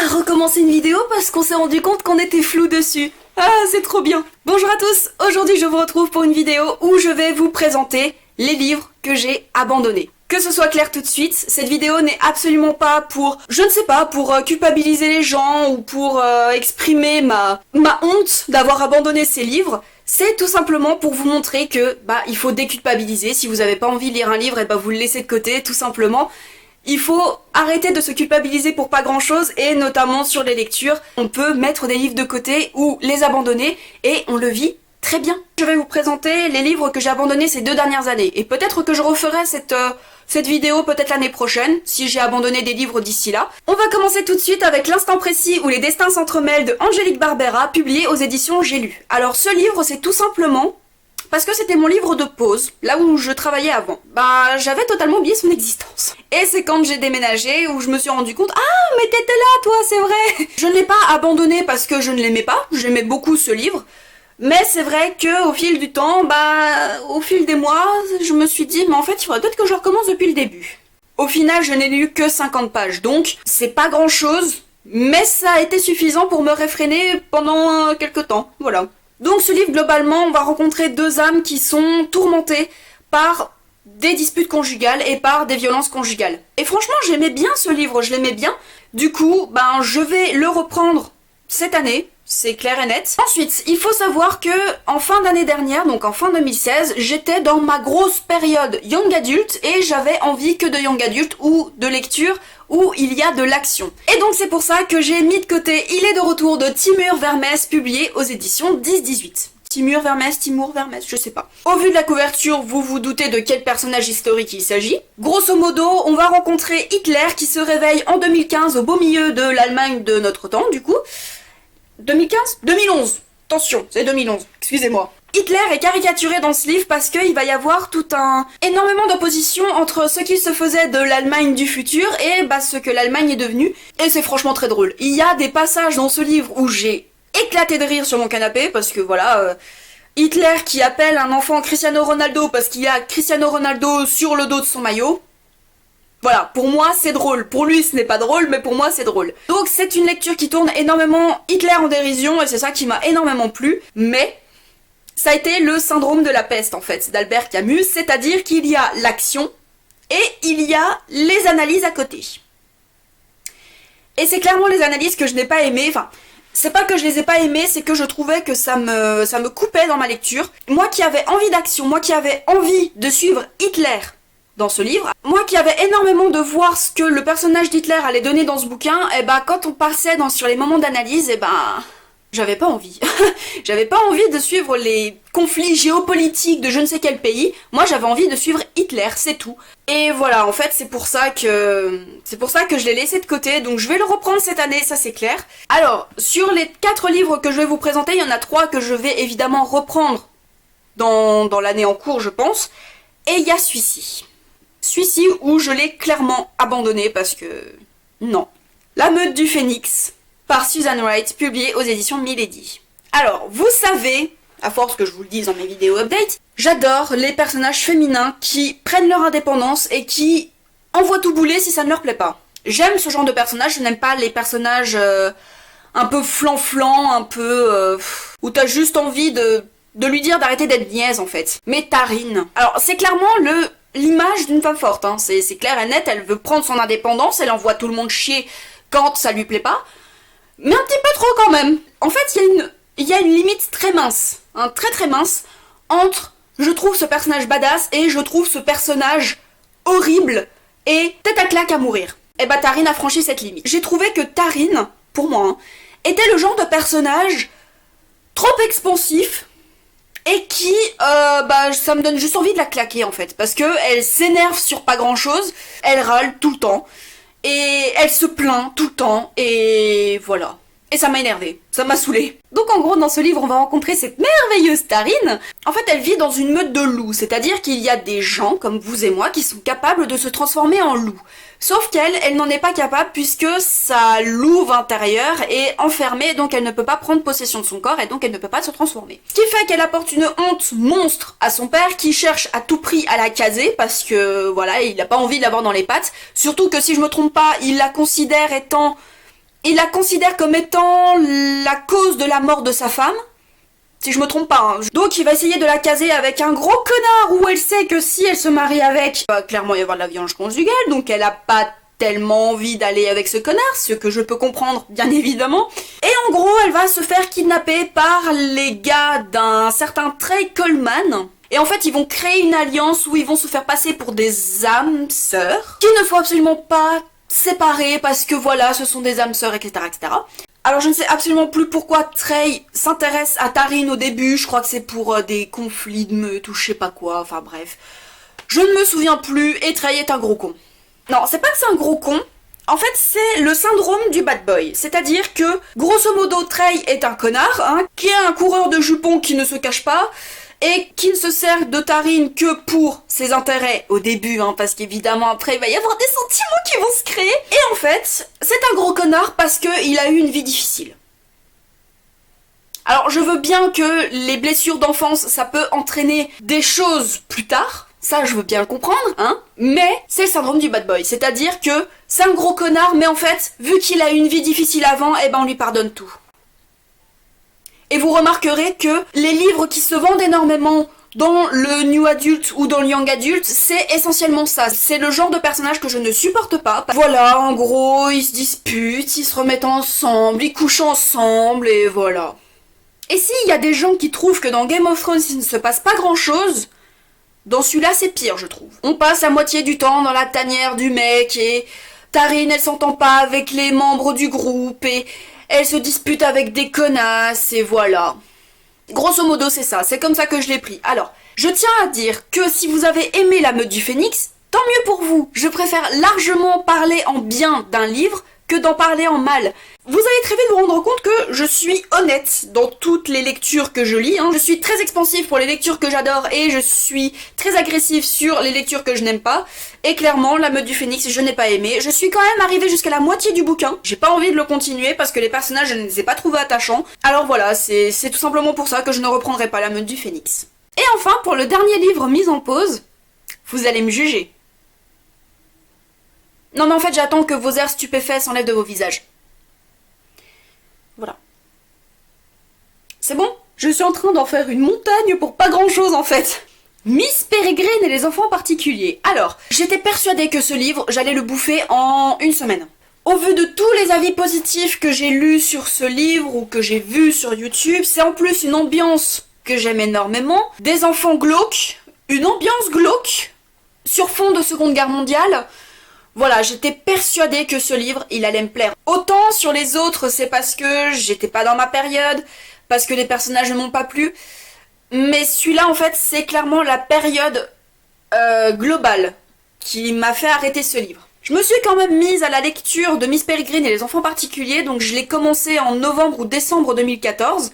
recommencer une vidéo parce qu'on s'est rendu compte qu'on était flou dessus. Ah, c'est trop bien. Bonjour à tous, aujourd'hui je vous retrouve pour une vidéo où je vais vous présenter les livres que j'ai abandonnés. Que ce soit clair tout de suite, cette vidéo n'est absolument pas pour, je ne sais pas, pour culpabiliser les gens ou pour exprimer ma honte d'avoir abandonné ces livres. C'est tout simplement pour vous montrer que, il faut déculpabiliser. Si vous n'avez pas envie de lire un livre, vous le laissez de côté, tout simplement. Il faut arrêter de se culpabiliser pour pas grand chose, et notamment sur les lectures. On peut mettre des livres de côté ou les abandonner, et on le vit très bien. Je vais vous présenter les livres que j'ai abandonnés ces 2 dernières années, et peut-être que je referai cette vidéo peut-être l'année prochaine, si j'ai abandonné des livres d'ici là. On va commencer tout de suite avec L'instant précis où les destins s'entremêlent de Angélique Barbera, publié aux éditions J'ai lu. Alors ce livre, c'est tout simplement parce que c'était mon livre de pause, là où je travaillais avant. J'avais totalement oublié son existence. Et c'est quand j'ai déménagé où je me suis rendu compte « Ah, mais t'étais là, toi, c'est vrai !» Je ne l'ai pas abandonné parce que je ne l'aimais pas, j'aimais beaucoup ce livre. Mais c'est vrai que au fil du temps, au fil des mois, je me suis dit « Mais en fait, il faudrait peut-être que je recommence depuis le début. » Au final, je n'ai lu que 50 pages, donc c'est pas grand-chose, mais ça a été suffisant pour me réfréner pendant quelques temps, voilà. Donc ce livre, globalement, on va rencontrer 2 âmes qui sont tourmentées par des disputes conjugales et par des violences conjugales. Et franchement, j'aimais bien ce livre, je l'aimais bien. Du coup, je vais le reprendre cette année, c'est clair et net. Ensuite, il faut savoir que en fin d'année dernière, donc en fin 2016, j'étais dans ma grosse période young adulte et j'avais envie que de young adulte ou de lecture où il y a de l'action. Et donc c'est pour ça que j'ai mis de côté Il est de retour de Timur Vermès, publié aux éditions 10-18. Timur Vermès, je sais pas. Au vu de la couverture, vous vous doutez de quel personnage historique il s'agit. Grosso modo, on va rencontrer Hitler qui se réveille en 2015 au beau milieu de l'Allemagne de notre temps, du coup. 2015 2011. Attention, c'est 2011, excusez-moi. Hitler est caricaturé dans ce livre parce qu'il va y avoir énormément d'opposition entre ce qu'il se faisait de l'Allemagne du futur et ce que l'Allemagne est devenue. Et c'est franchement très drôle. Il y a des passages dans ce livre où j'ai éclaté de rire sur mon canapé parce que voilà, Hitler qui appelle un enfant Cristiano Ronaldo parce qu'il y a Cristiano Ronaldo sur le dos de son maillot. Voilà, pour moi c'est drôle. Pour lui ce n'est pas drôle, mais pour moi c'est drôle. Donc c'est une lecture qui tourne énormément Hitler en dérision et c'est ça qui m'a énormément plu. Mais ça a été le syndrome de la peste en fait d'Albert Camus, c'est-à-dire qu'il y a l'action et il y a les analyses à côté. Et c'est clairement les analyses que je n'ai pas aimées, c'est pas que je les ai pas aimées, c'est que je trouvais que ça me coupait dans ma lecture. Moi qui avais envie d'action, moi qui avais envie de suivre Hitler dans ce livre, moi qui avais énormément de voir ce que le personnage d'Hitler allait donner dans ce bouquin, quand on passait sur les moments d'analyse, j'avais pas envie. J'avais pas envie de suivre les conflits géopolitiques de je ne sais quel pays. Moi j'avais envie de suivre Hitler, c'est tout. Et voilà, en fait c'est pour ça que je l'ai laissé de côté, donc je vais le reprendre cette année, ça c'est clair. Alors, sur les 4 livres que je vais vous présenter, il y en a 3 que je vais évidemment reprendre dans l'année en cours, je pense. Et il y a celui-ci. Celui-ci où je l'ai clairement abandonné parce que... non. La meute du Phénix, par Susan Wright, publié aux éditions Milady. Alors, vous savez, à force que je vous le dise dans mes vidéos update, j'adore les personnages féminins qui prennent leur indépendance et qui envoient tout bouler si ça ne leur plaît pas. J'aime ce genre de personnages, je n'aime pas les personnages un peu flan-flan, un peu... où t'as juste envie de lui dire d'arrêter d'être niaise en fait. Mais Tarine. Alors, c'est clairement l'image d'une femme forte, hein. C'est clair et net, elle veut prendre son indépendance, elle envoie tout le monde chier quand ça lui plaît pas, mais un petit peu trop quand même. En fait, il y a une limite très mince, très très mince, entre je trouve ce personnage badass et je trouve ce personnage horrible et tête à claque à mourir. Et Tarine a franchi cette limite. J'ai trouvé que Tarine, pour moi, était le genre de personnage trop expansif, et qui, ça me donne juste envie de la claquer en fait, parce que elle s'énerve sur pas grand chose, elle râle tout le temps, et elle se plaint tout le temps, et voilà. Et ça m'a énervée, ça m'a saoulée. Donc en gros, dans ce livre, on va rencontrer cette merveilleuse Tarine. En fait, elle vit dans une meute de loups, c'est-à-dire qu'il y a des gens, comme vous et moi, qui sont capables de se transformer en loups. Sauf elle n'en est pas capable puisque sa louve intérieure est enfermée, donc elle ne peut pas prendre possession de son corps et donc elle ne peut pas se transformer. Ce qui fait qu'elle apporte une honte monstre à son père qui cherche à tout prix à la caser parce que voilà, il n'a pas envie de l'avoir dans les pattes. Surtout que si je me trompe pas, il la considère étant Il la considère comme étant la cause de la mort de sa femme. Si je me trompe pas, hein. Donc il va essayer de la caser avec un gros connard où elle sait que si elle se marie avec, il va clairement y avoir de la violence conjugale, donc elle a pas tellement envie d'aller avec ce connard, ce que je peux comprendre bien évidemment. Et en gros elle va se faire kidnapper par les gars d'un certain Trey Coleman. Et en fait ils vont créer une alliance où ils vont se faire passer pour des âmes sœurs, qu'il ne faut absolument pas séparer parce que voilà ce sont des âmes sœurs, etc., etc. Alors je ne sais absolument plus pourquoi Trey s'intéresse à Taryn au début, je crois que c'est pour des conflits de meute ou je sais pas quoi, enfin bref. Je ne me souviens plus et Trey est un gros con. Non, c'est pas que c'est un gros con, en fait c'est le syndrome du bad boy, c'est-à-dire que grosso modo Trey est un connard, hein, qui est un coureur de jupons qui ne se cache pas, et qui ne se sert de Taryn que pour ses intérêts au début, hein, parce qu'évidemment après il va y avoir des sentiments qui vont se créer. Et en fait, c'est un gros connard parce qu'il a eu une vie difficile. Alors je veux bien que les blessures d'enfance, ça peut entraîner des choses plus tard, ça je veux bien le comprendre, hein, mais c'est le syndrome du bad boy, c'est-à-dire que c'est un gros connard, mais en fait, vu qu'il a eu une vie difficile avant, eh ben on lui pardonne tout. Et vous remarquerez que les livres qui se vendent énormément dans le New Adult ou dans le Young Adult, c'est essentiellement ça. C'est le genre de personnage que je ne supporte pas. Voilà, en gros, ils se disputent, ils se remettent ensemble, ils couchent ensemble, et voilà. Et s'il y a des gens qui trouvent que dans Game of Thrones il ne se passe pas grand chose, dans celui-là c'est pire je trouve. On passe la moitié du temps dans la tanière du mec, et Taryn elle s'entend pas avec les membres du groupe, et elle se dispute avec des connasses, et voilà. Grosso modo, c'est ça, c'est comme ça que je l'ai pris. Alors, je tiens à dire que si vous avez aimé La Meute du Phénix, tant mieux pour vous. Je préfère largement parler en bien d'un livre que d'en parler en mal. Vous allez très vite vous rendre compte que je suis honnête dans toutes les lectures que je lis, hein. Je suis très expansive pour les lectures que j'adore et je suis très agressive sur les lectures que je n'aime pas. Et clairement, La Meute du Phénix, je n'ai pas aimé. Je suis quand même arrivée jusqu'à la moitié du bouquin. J'ai pas envie de le continuer parce que les personnages, je ne les ai pas trouvés attachants. Alors voilà, c'est tout simplement pour ça que je ne reprendrai pas La Meute du Phénix. Et enfin, pour le dernier livre mis en pause, vous allez me juger. Non mais en fait, j'attends que vos airs stupéfaits s'enlèvent de vos visages. Voilà. C'est bon? Je suis en train d'en faire une montagne pour pas grand chose en fait. Miss Peregrine et les enfants particuliers. Alors, j'étais persuadée que ce livre, j'allais le bouffer en une semaine. Au vu de tous les avis positifs que j'ai lus sur ce livre ou que j'ai vus sur YouTube, c'est en plus une ambiance que j'aime énormément. Des enfants glauques, une ambiance glauque, sur fond de Seconde Guerre mondiale. Voilà, j'étais persuadée que ce livre, il allait me plaire. Autant sur les autres, c'est parce que j'étais pas dans ma période, parce que les personnages ne m'ont pas plu. Mais celui-là, en fait, c'est clairement la période globale qui m'a fait arrêter ce livre. Je me suis quand même mise à la lecture de Miss Peregrine et les enfants particuliers, donc je l'ai commencé en novembre ou décembre 2014,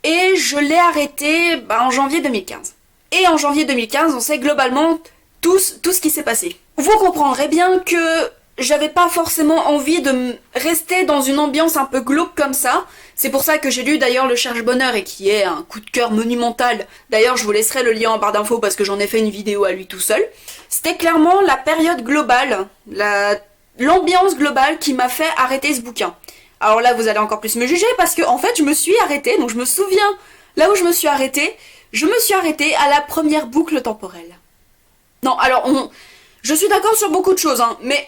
et je l'ai arrêté en janvier 2015. Et en janvier 2015, on sait globalement tout ce qui s'est passé. Vous comprendrez bien que j'avais pas forcément envie de rester dans une ambiance un peu glauque comme ça. C'est pour ça que j'ai lu d'ailleurs Le Cherche-Bonheur et qui est un coup de cœur monumental. D'ailleurs, je vous laisserai le lien en barre d'infos parce que j'en ai fait une vidéo à lui tout seul. C'était clairement la période globale, l'ambiance globale qui m'a fait arrêter ce bouquin. Alors là, vous allez encore plus me juger parce que en fait, je me suis arrêtée, donc je me souviens là où je me suis arrêtée à la première boucle temporelle. Non, alors je suis d'accord sur beaucoup de choses, hein, mais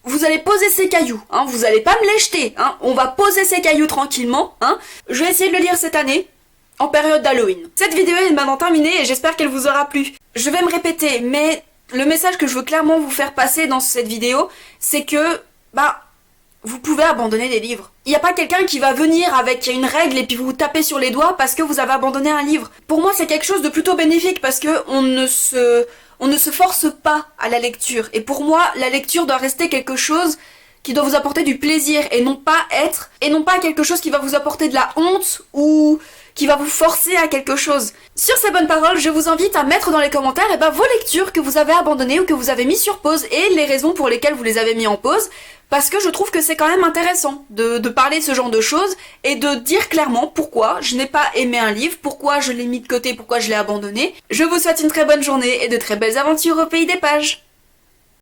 vous allez poser ces cailloux, hein, vous allez pas me les jeter, hein, on va poser ces cailloux tranquillement, hein. Je vais essayer de le lire cette année, en période d'Halloween. Cette vidéo est maintenant terminée et j'espère qu'elle vous aura plu. Je vais me répéter, mais le message que je veux clairement vous faire passer dans cette vidéo, c'est que, vous pouvez abandonner des livres. Il n'y a pas quelqu'un qui va venir avec une règle et puis vous taper sur les doigts parce que vous avez abandonné un livre. Pour moi, c'est quelque chose de plutôt bénéfique parce que on ne se force pas à la lecture. Et pour moi, la lecture doit rester quelque chose qui doit vous apporter du plaisir et non pas quelque chose qui va vous apporter de la honte ou qui va vous forcer à quelque chose. Sur ces bonnes paroles, je vous invite à mettre dans les commentaires vos lectures que vous avez abandonnées ou que vous avez mis sur pause et les raisons pour lesquelles vous les avez mis en pause, parce que je trouve que c'est quand même intéressant de parler de ce genre de choses et de dire clairement pourquoi je n'ai pas aimé un livre, pourquoi je l'ai mis de côté, pourquoi je l'ai abandonné. Je vous souhaite une très bonne journée et de très belles aventures au pays des pages.